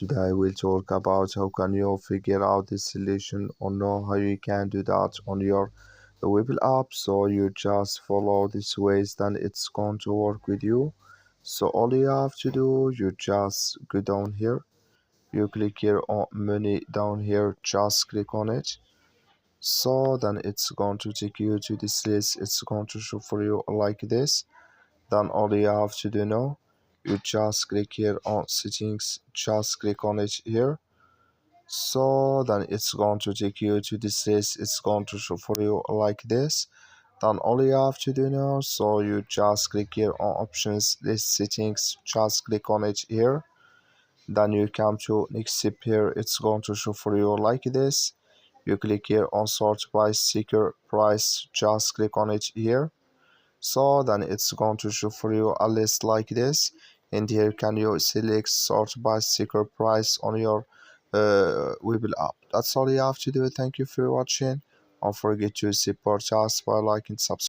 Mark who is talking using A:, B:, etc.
A: Today we'll talk about how can you figure out this solution or know how you can do that on your Webull app. So you just follow these ways, then it's going to work with you. So all you have to do, you just go down here, you click here on money down here, just click on it. So then it's going to take you to this list, it's going to show for you like this. Then all you have to do now, you just click here on settings, just click on it here. So then it's going to take you to this list, it's going to show for you like this. Then all you have to do now, so you just click here on options, list settings, just click on it here. Then you come to next step here, it's going to show for you like this. You click here on sort by sticker price, just click on it here. So then it's going to show for you a list like this, and here can you select sort by sticker price on your Webull app. That's all you have to do. Thank you for watching. Don't forget to support us by liking, subscribe.